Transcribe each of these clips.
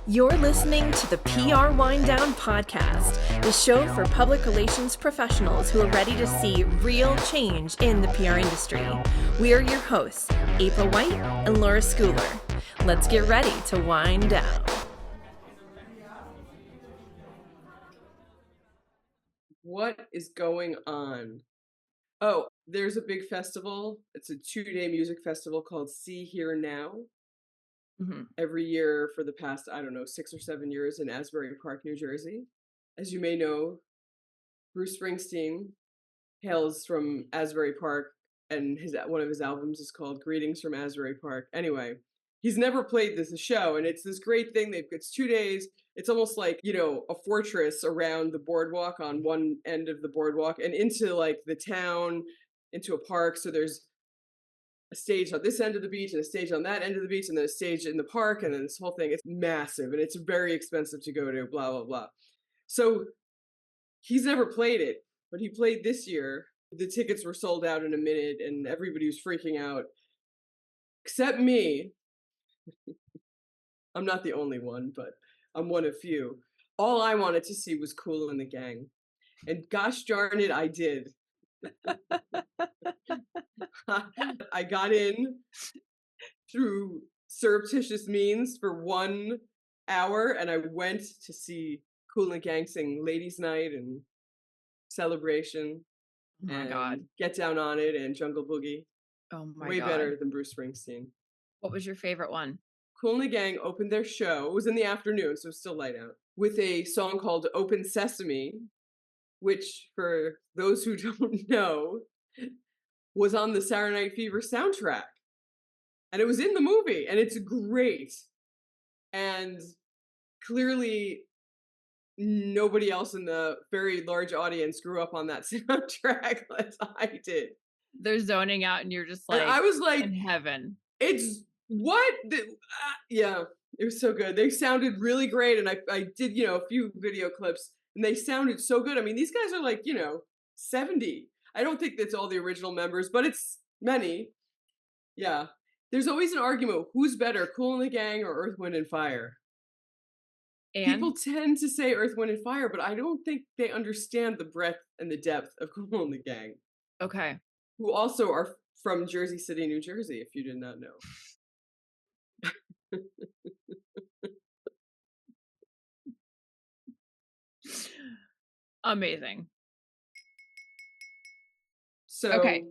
You're listening to the PR Wind Down Podcast, the show for public relations professionals who are ready to see real change in the PR industry. We are your hosts, April White and Laura Schooler. Let's get ready to wind down. What is going on? Oh, there's a big festival. It's a 2-day music festival called See Here Now. Every year for the past, 6 or 7 years in Asbury Park, New Jersey. As you may know, Bruce Springsteen hails from Asbury Park, and one of his albums is called Greetings from Asbury Park. Anyway, he's never played this show, and it's this great thing. It's 2 days. It's almost like, a fortress around the boardwalk on one end of the boardwalk and into like the town, into a park. So there's a stage on this end of the beach and a stage on that end of the beach and then a stage in the park, and then this whole thing. It's massive and it's very expensive to go to, blah, blah, blah. So he's never played it, but he played this year. The tickets were sold out in a minute and everybody was freaking out, except me. I'm not the only one, but I'm one of few. All I wanted to see was Kool and the Gang. And gosh darn it, I did. I got in through surreptitious means for 1 hour, and I went to see Kool and Gang sing Ladies' Night and Celebration and God. Get Down on It and Jungle Boogie. Oh my Way God. better than Bruce Springsteen. What was your favorite one? Kool and the Gang opened their show. It was in the afternoon, so it was still light out, with a song called Open Sesame, which, for those who don't know, was on the Saturday Night Fever soundtrack. And it was in the movie, and it's great. And clearly, nobody else in the very large audience grew up on that soundtrack as I did. They're zoning out, and you're just like, and I was like, in heaven. It's what? Yeah, it was so good. They sounded really great, and I did, a few video clips, and they sounded so good. I mean, these guys are like, 70. I don't think that's all the original members, but it's many. Yeah. There's always an argument, who's better, Kool and the Gang or Earth, Wind, and Fire? And people tend to say Earth, Wind, and Fire, but I don't think they understand the breadth and the depth of Kool and the Gang. Okay. Who also are from Jersey City, New Jersey, if you did not know. Amazing. So, okay.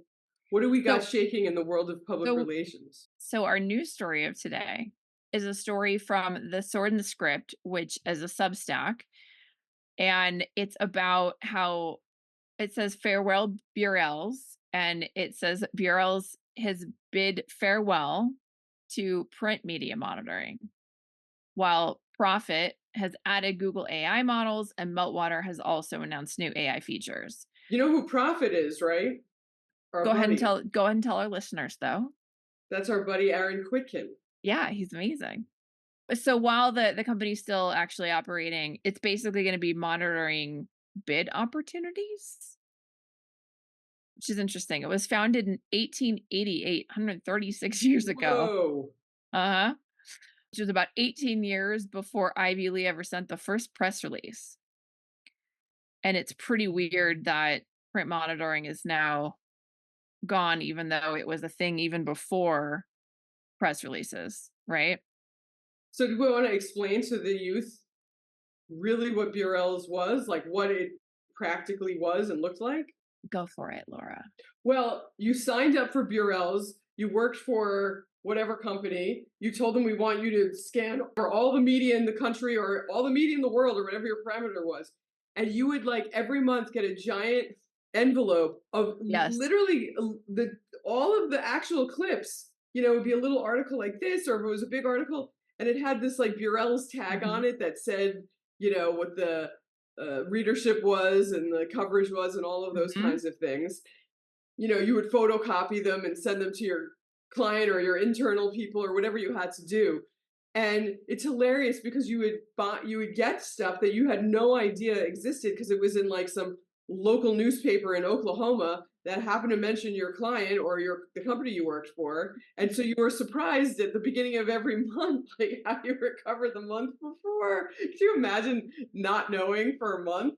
What do we got shaking in the world of public relations? So our news story of today is a story from The Sword and the Script, which is a Substack. And it's about how it says farewell Burrelles, and it says Burrelles has bid farewell to print media monitoring, while Profit has added Google AI models, and Meltwater has also announced new AI features. You know who Profit is, right? Go ahead and tell our listeners, though. That's our buddy Aaron Quitkin. Yeah, he's amazing. So while the company's still actually operating, it's basically going to be monitoring bid opportunities, which is interesting. It was founded in 1888, 136 years ago. Whoa. Which was about 18 years before Ivy Lee ever sent the first press release. And it's pretty weird that print monitoring is now gone, even though it was a thing even before press releases, right? So do we want to explain to the youth really what Burrelles was, like what it practically was and looked like? Go for it, Laura. Well, you signed up for Burrelles, you worked for whatever company, you told them we want you to scan for all the media in the country or all the media in the world or whatever your parameter was. And you would like every month get a giant envelope of literally all of the actual clips. It would be a little article like this, or if it was a big article, and it had this like Burrelles tag on it that said, what the readership was and the coverage was and all of those kinds of things. You would photocopy them and send them to your client or your internal people or whatever you had to do. And it's hilarious because you would get stuff that you had no idea existed because it was in like some local newspaper in Oklahoma that happened to mention your client or the company you worked for. And so you were surprised at the beginning of every month, like how you recovered the month before. Could you imagine not knowing for a month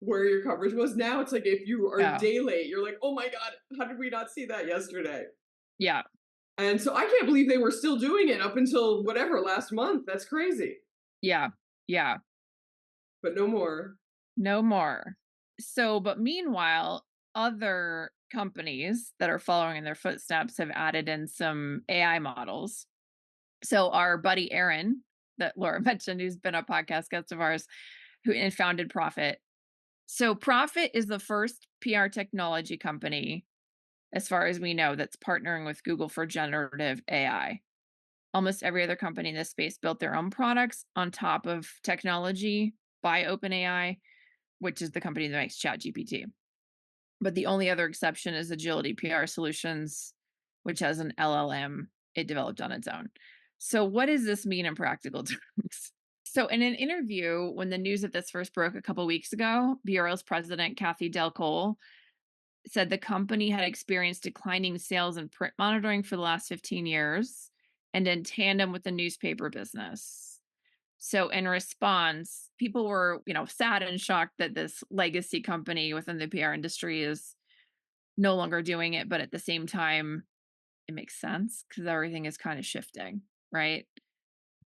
where your coverage was? Now it's like if you are a Yeah. day late, you're like, oh my God, how did we not see that yesterday? Yeah. And so I can't believe they were still doing it up until whatever last month. That's crazy. Yeah. Yeah. But no more. No more. So, but meanwhile, other companies that are following in their footsteps have added in some AI models. So, our buddy Aaron, that Laura mentioned, who's been a podcast guest of ours, who and founded Profit. So, Profit is the first PR technology company, as far as we know, that's partnering with Google for generative AI. Almost every other company in this space built their own products on top of technology by OpenAI, which is the company that makes ChatGPT. But the only other exception is Agility PR Solutions, which has an LLM it developed on its own. So, what does this mean in practical terms? So, in an interview, when the news of this first broke a couple weeks ago, Burrelles president Kathy Delcole said the company had experienced declining sales and print monitoring for the last 15 years and in tandem with the newspaper business. So in response, people were, sad and shocked that this legacy company within the PR industry is no longer doing it, but at the same time, it makes sense because everything is kind of shifting, right?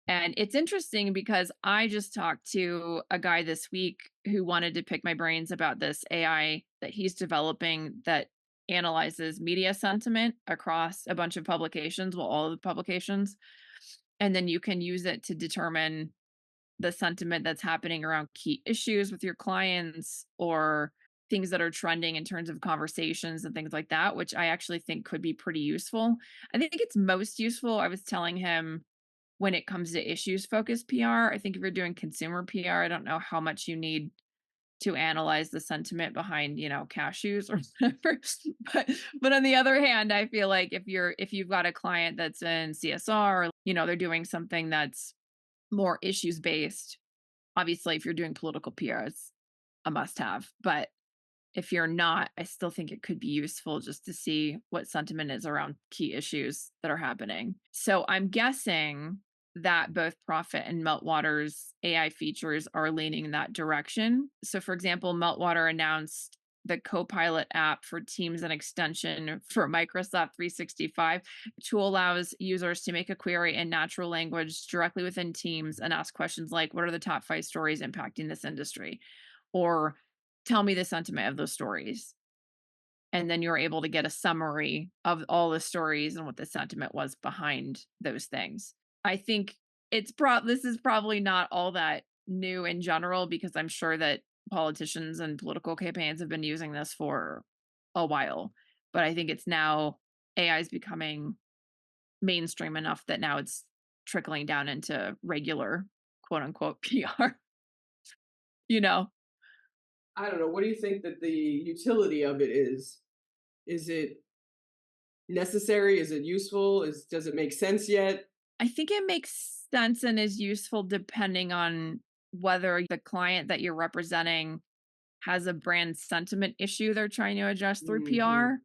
And it's interesting because I just talked to a guy this week who wanted to pick my brains about this AI that he's developing that analyzes media sentiment across a bunch of publications, well, all of the publications. And then you can use it to determine the sentiment that's happening around key issues with your clients or things that are trending in terms of conversations and things like that, which I actually think could be pretty useful. I think it's most useful. I was telling him when it comes to issues focused PR. I think if you're doing consumer PR, I don't know how much you need to analyze the sentiment behind, cashews or whatever. but on the other hand, I feel like if you've got a client that's in CSR, they're doing something that's more issues based. Obviously, if you're doing political PR, it's a must have. But if you're not, I still think it could be useful just to see what sentiment is around key issues that are happening. So I'm guessing that both Profit and Meltwater's AI features are leaning in that direction. So, for example, Meltwater announced the Copilot app for Teams and extension for Microsoft 365, which allows users to make a query in natural language directly within Teams and ask questions like, what are the top 5 stories impacting this industry? Or tell me the sentiment of those stories. And then you're able to get a summary of all the stories and what the sentiment was behind those things. I think this is probably not all that new in general, because I'm sure that politicians and political campaigns have been using this for a while. But I think it's now AI is becoming mainstream enough that now it's trickling down into regular quote unquote PR. I don't know. What do you think that the utility of it is? Is it necessary? Is it useful? Does it make sense yet? I think it makes sense and is useful depending on whether the client that you're representing has a brand sentiment issue they're trying to address through PR.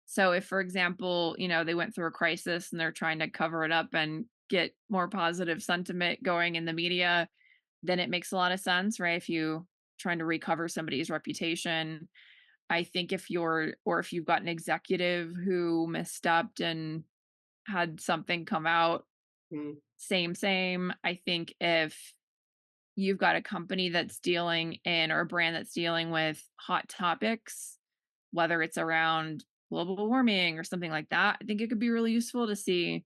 So if, for example, they went through a crisis and they're trying to cover it up and get more positive sentiment going in the media, then it makes a lot of sense, right? If you're trying to recover somebody's reputation. I think if you've got an executive who misstepped and had something come out, same. I think if you've got a company that's dealing in or a brand that's dealing with hot topics, whether it's around global warming or something like that, I think it could be really useful to see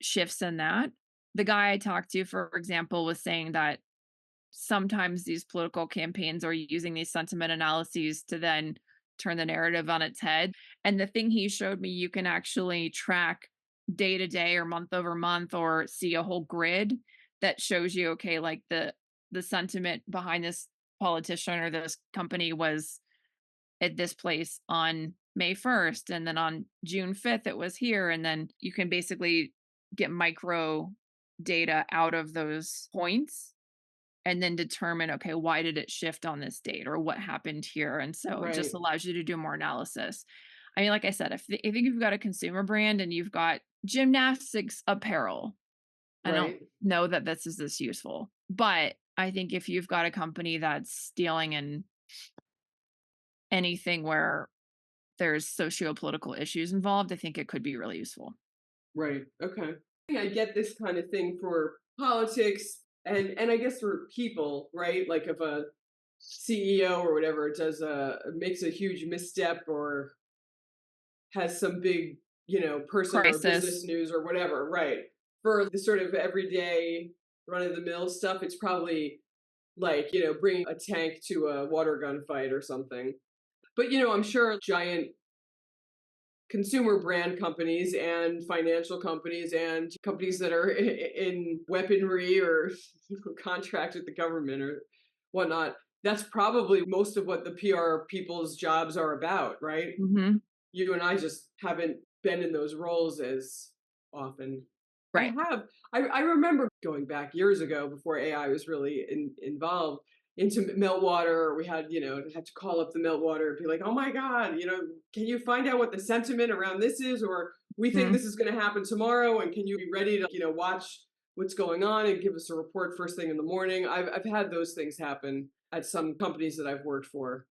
shifts in that. The guy I talked to, for example, was saying that sometimes these political campaigns are using these sentiment analyses to then turn the narrative on its head. And the thing he showed me, you can actually track day to day or month over month or see a whole grid that shows you, okay, like the sentiment behind this politician or this company was at this place on May 1st. And then on June 5th, it was here. And then you can basically get micro data out of those points and then determine, okay, why did it shift on this date or what happened here? And so it just Right. allows you to do more analysis. I mean, like I said, if you've got a consumer brand and you've got gymnastics apparel, I don't Right. know that this is this useful. But I think if you've got a company that's dealing in anything where there's socio-political issues involved, I think it could be really useful. Right. Okay. I get this kind of thing for politics and I guess for people, right? Like if a CEO or whatever makes a huge misstep or has some big, person or business Crisis. news or whatever, right? For the sort of everyday run of the mill stuff, it's probably like, bringing a tank to a water gun fight or something. But, I'm sure giant consumer brand companies and financial companies and companies that are in weaponry or contract with the government or whatnot, that's probably most of what the PR people's jobs are about, right? Mhm. You and I just haven't been in those roles as often. I Right. have. I remember going back years ago before AI was really involved into Meltwater. We had, had to call up the Meltwater and be like, oh my God, can you find out what the sentiment around this is? Or we think Mhm. this is going to happen tomorrow. And can you be ready to, watch what's going on and give us a report first thing in the morning? I've had those things happen at some companies that I've worked for,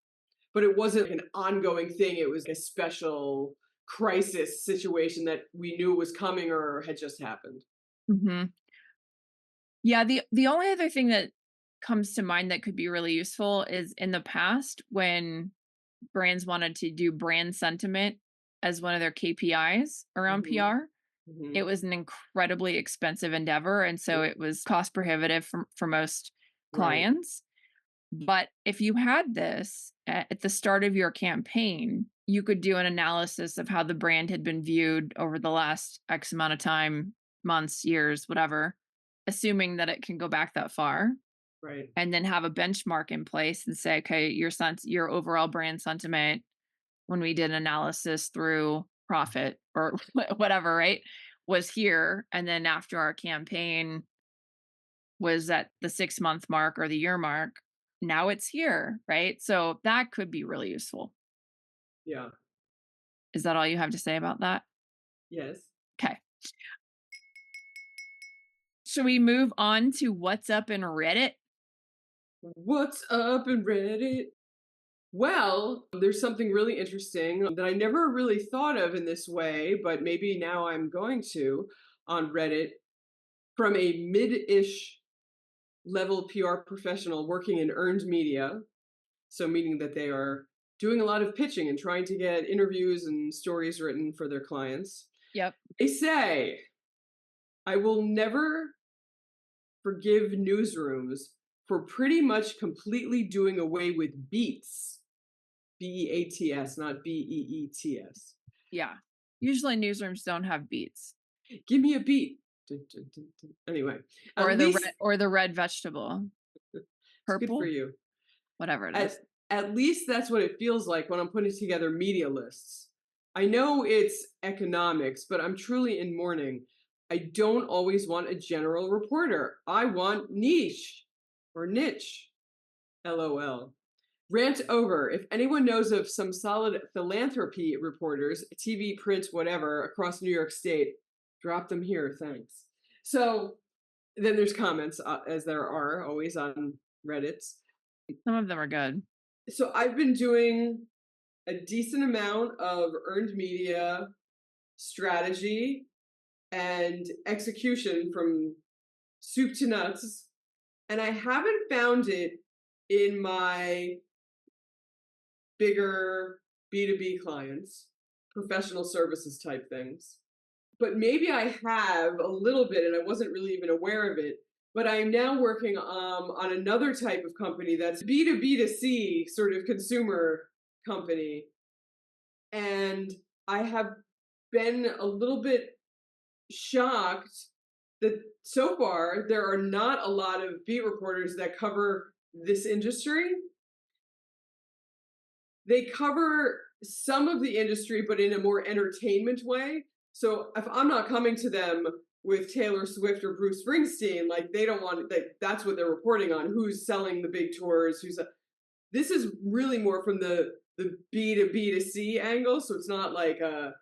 but it wasn't an ongoing thing. It was a special crisis situation that we knew was coming or had just happened. Mhm. Yeah, the only other thing that comes to mind that could be really useful is in the past when brands wanted to do brand sentiment as one of their KPIs around Hmm. PR, Hmm. it was an incredibly expensive endeavor, and so Yep. it was cost prohibitive for most Right. clients. But if you had this at the start of your campaign, you could do an analysis of how the brand had been viewed over the last X amount of time, months, years, whatever, assuming that it can go back that far, Right. and then have a benchmark in place and say, okay, your overall brand sentiment when we did analysis through profit or whatever, right, was here. And then after our campaign was at the 6-month mark or the year mark, now it's here, right? So that could be really useful. Yeah. Is that all you have to say about that? Yes. Okay. Should we move on to what's up in Reddit? What's up in Reddit? Well, there's something really interesting that I never really thought of in this way, but maybe now I'm going to on Reddit from a mid-ish level PR professional working in earned media. So, meaning that they are doing a lot of pitching and trying to get interviews and stories written for their clients. Yep. They say, I will never forgive newsrooms for pretty much completely doing away with beats. Beats, not Beets. Yeah. Usually newsrooms don't have beats Give me a beat. Dun, dun, dun, dun. Anyway, or at least the red vegetable, it's good for purple, you. whatever it At, is. at least that's what it feels like when I'm putting together media lists. I know it's economics, but I'm truly in mourning. I don't always want a general reporter. I want niche or niche. LOL. Rant over. If anyone knows of some solid philanthropy reporters, TV, print, whatever, across New York State, drop them here. Thanks. So then there's comments, as there are always on Reddits. Some of them are good. So I've been doing a decent amount of earned media strategy and execution from soup to nuts, and I haven't found it in my bigger B2B clients, professional services type things. But maybe I have a little bit and I wasn't really even aware of it. But I'm now working on another type of company that's B2B2C sort of consumer company. And I have been a little bit shocked that so far there are not a lot of beat reporters that cover this industry. They cover some of the industry, but in a more entertainment way. So if I'm not coming to them with Taylor Swift or Bruce Springsteen. Like they don't want that's what they're reporting on. Who's selling the big tours? This is really more from the B to B to C angle. So it's not like a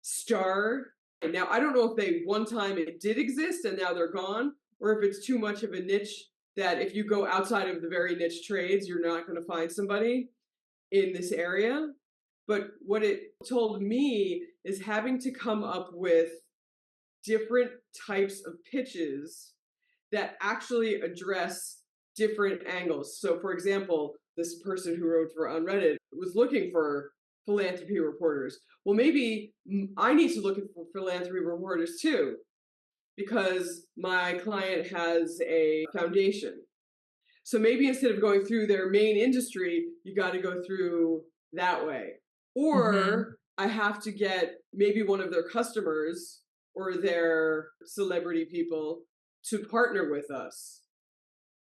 star. And now I don't know if they one time it did exist and now they're gone, or if it's too much of a niche that if you go outside of the very niche trades, you're not going to find somebody in this area. But what it told me is having to come up with different types of pitches that actually address different angles. So for example, this person who wrote for on Reddit was looking for philanthropy reporters. Well, maybe I need to look for philanthropy reporters too, because my client has a foundation. So maybe instead of going through their main industry, you got to go through that way. Or I have to get maybe one of their customers or their celebrity people to partner with us.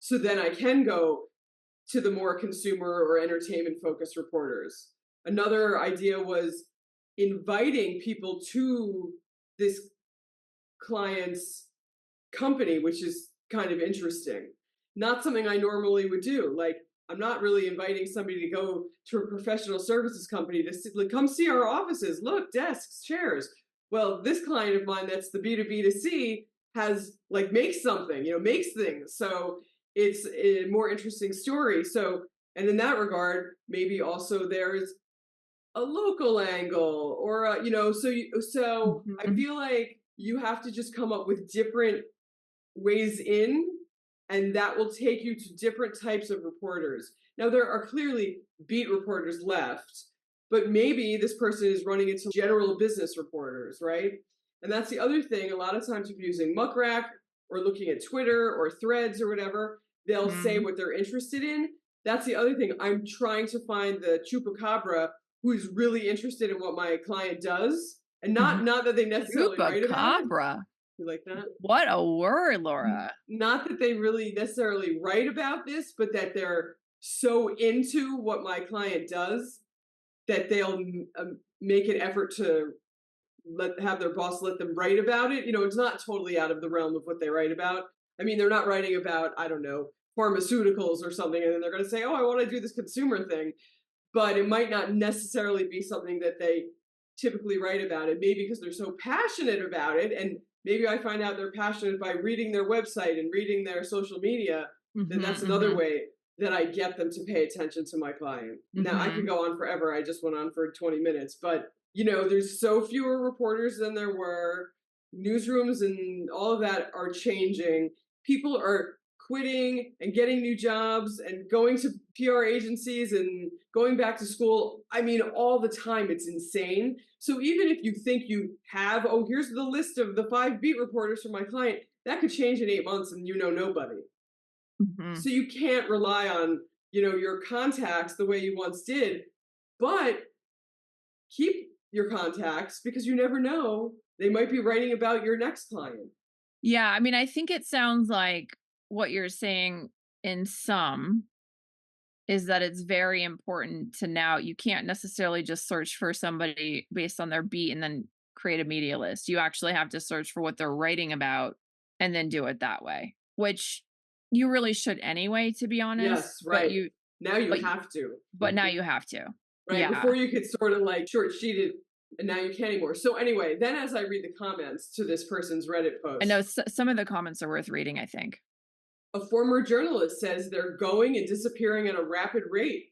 So then I can go to the more consumer or entertainment focused reporters. Another idea was inviting people to this client's company, which is kind of interesting. Not something I normally would do. Like, I'm not really inviting somebody to go to a professional services company to come see our offices. Look, desks, chairs. Well, this client of mine that's the B2B to C has makes something, makes things. So it's a more interesting story. So, and in that regard, maybe also there's a local angle or, I feel like you have to just come up with different ways in, and that will take you to different types of reporters. Now, there are clearly beat reporters left, but maybe this person is running into general business reporters, right? And that's the other thing. A lot of times if you're using Muck Rack or looking at Twitter or Threads or whatever, they'll say what they're interested in. That's the other thing. I'm trying to find the chupacabra who's really interested in what my client does, and not that they necessarily write about it. You like that? What a word, Laura. Not that they really necessarily write about this, but that they're so into what my client does that they'll make an effort to have their boss let them write about it. It's not totally out of the realm of what they write about. I mean, they're not writing about, I don't know, pharmaceuticals or something, and then they're going to say, oh, I want to do this consumer thing. But it might not necessarily be something that they typically write about. It maybe because they're so passionate about it, and maybe I find out they're passionate by reading their website and reading their social media, then that's another way that I get them to pay attention to my client. Now, I could go on forever. I just went on for 20 minutes. But, there's so fewer reporters than there were. Newsrooms and all of that are changing. People are quitting and getting new jobs and going to PR agencies and going back to school. I mean, all the time. It's insane. So even if you think you have, here's the list of the 5 beat reporters for my client, that could change in 8 months and nobody. So you can't rely on, your contacts the way you once did, but keep your contacts because you never know. They might be writing about your next client. Yeah. I mean, I think it sounds like what you're saying in sum is that it's very important to now, you can't necessarily just search for somebody based on their beat and then create a media list. You actually have to search for what they're writing about and then do it that way, which you really should anyway, to be honest. Yes, right. Now you have to. But now you have to. Right. Yeah. Before you could sort of short sheet it, and now you can't anymore. So anyway, then as I read the comments to this person's Reddit post. I know some of the comments are worth reading, I think. A former journalist says they're going and disappearing at a rapid rate.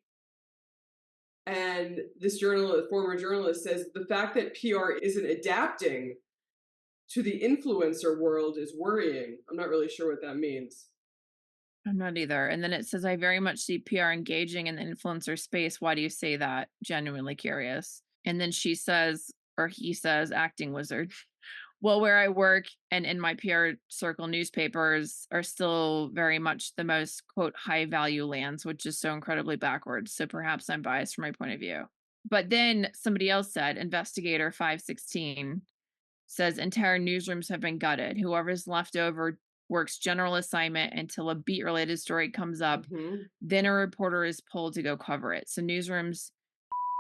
And this former journalist says the fact that PR isn't adapting to the influencer world is worrying. I'm not really sure what that means. I'm not either. And then it says, I very much see PR engaging in the influencer space. Why do you say that? Genuinely curious. And then she says, or he says, acting wizard. Well, where I work and in my PR circle, newspapers are still very much the most, quote, high value lands, which is so incredibly backwards. So perhaps I'm biased from my point of view. But then somebody else said, investigator 516 says entire newsrooms have been gutted. Whoever's left over works general assignment until a beat related story comes up. Then a reporter is pulled to go cover it. So newsrooms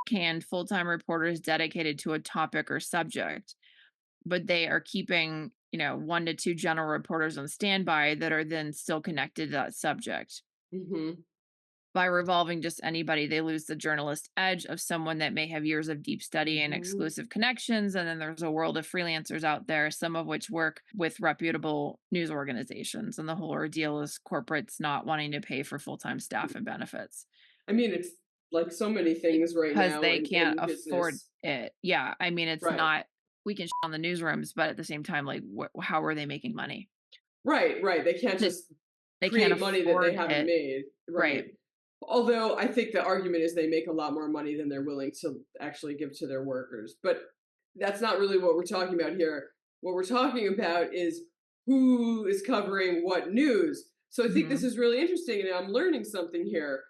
canned full-time reporters dedicated to a topic or subject. but they are keeping, 1 to 2 general reporters on standby that are then still connected to that subject. Mm-hmm. By revolving just anybody, they lose the journalist edge of someone that may have years of deep study and Mm-hmm. exclusive connections. And then there's a world of freelancers out there, some of which work with reputable news organizations. And the whole ordeal is corporates not wanting to pay for full-time staff and benefits. I mean, it's like so many things right Because now they can't in afford business. it. Yeah. I mean, it's Right. not, we can on the newsrooms, but at the same time, like, how are they making money? Right. They can't just They can't create money that they afford haven't it. made. Right. Although I think the argument is they make a lot more money than they're willing to actually give to their workers. But that's not really what we're talking about here. What we're talking about is who is covering what news. So I think this is really interesting, and I'm learning something here,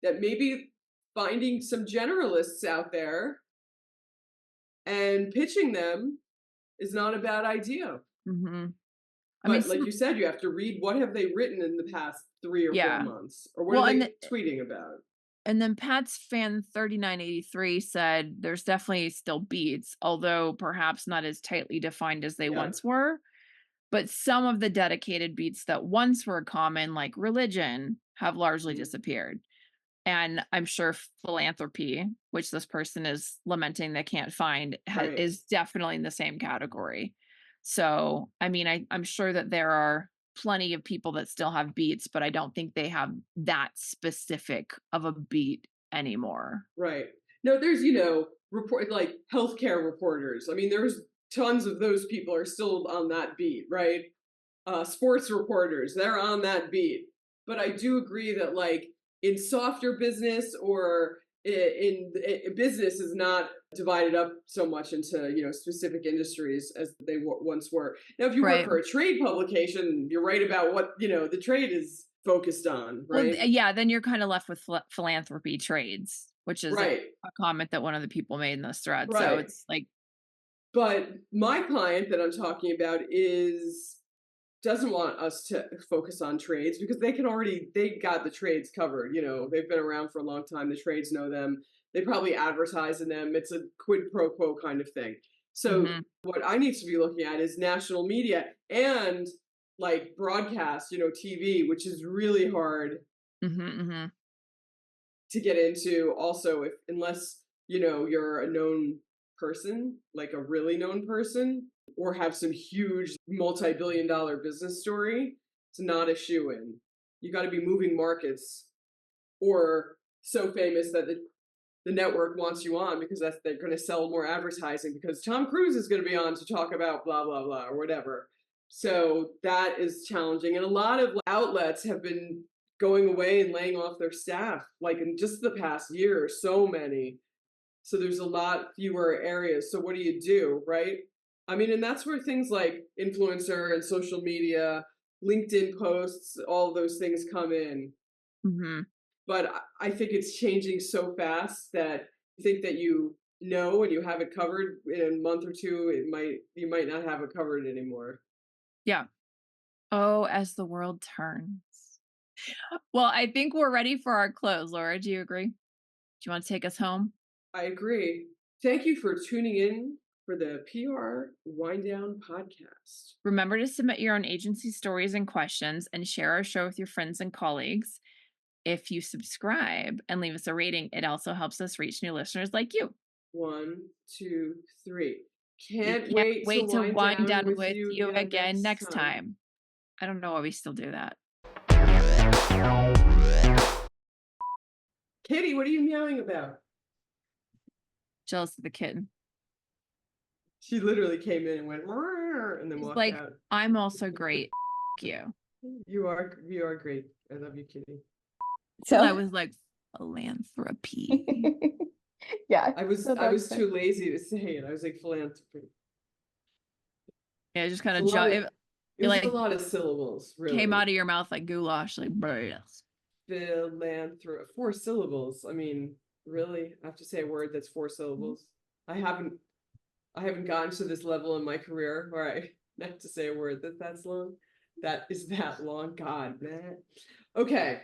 that maybe finding some generalists out there and pitching them is not a bad idea. Mm-hmm. But like you said, you have to read what have they written in the past 3 or 4 months, or what are they tweeting about? And then Pat's fan 3983 said there's definitely still beats, although perhaps not as tightly defined as they once were. But some of the dedicated beats that once were common, like religion, have largely disappeared. And I'm sure philanthropy, which this person is lamenting they can't find, is definitely in the same category. So, I mean, I'm sure that there are plenty of people that still have beats, but I don't think they have that specific of a beat anymore. Right. No, there's, report like healthcare reporters. I mean, there's tons of those people are still on that beat, right? Sports reporters, they're on that beat. But I do agree that like in softer business or in business is not divided up so much into specific industries as they once were. Now, if you work for a trade publication, you're right about what the trade is focused on, right? Well, yeah, then you're kind of left with philanthropy trades, which is a comment that one of the people made in this thread. Right. So it's like, but my client that I'm talking about doesn't want us to focus on trades because they got the trades covered. They've been around for a long time. The trades know them. They probably advertise in them. It's a quid pro quo kind of thing. So what I need to be looking at is national media and like broadcast, TV, which is really hard to get into. Also, unless you're a known person, like a really known person, or have some huge multi-billion-dollar business story, it's not a shoe-in. You got to be moving markets or so famous that the network wants you on because they're going to sell more advertising because Tom Cruise is going to be on to talk about blah, blah, blah, or whatever. So that is challenging. And a lot of outlets have been going away and laying off their staff, like in just the past year, so many. So there's a lot fewer areas. So what do you do, right? I mean, and that's where things like influencer and social media, LinkedIn posts, all those things come in. But I think it's changing so fast that you think that and you have it covered in a month or two, you might not have it covered anymore. Yeah. Oh, as the world turns. Well, I think we're ready for our close. Laura, do you agree? Do you want to take us home? I agree. Thank you for tuning in for the PR Wind Down podcast. Remember to submit your own agency stories and questions and share our show with your friends and colleagues. If you subscribe and leave us a rating, it also helps us reach new listeners like you. 1, 2, 3. Can't wait to wind down with you again next time. I don't know why we still do that. Kitty, what are you meowing about? Jealous of the kitten. She literally came in and went and then walked out. I'm also great. You. You are great. I love you, Kitty. So I was like philanthropy. Yeah. I was too lazy to say it. I was like philanthropy. Yeah, just kind of jump. It was a lot of syllables. Really came out of your mouth like goulash, like Burrelles. Philanthropy. 4 syllables. I mean, really, I have to say a word that's 4 syllables. I haven't gotten to this level in my career where I have to say a word that's long. That is that long. God, man. Okay.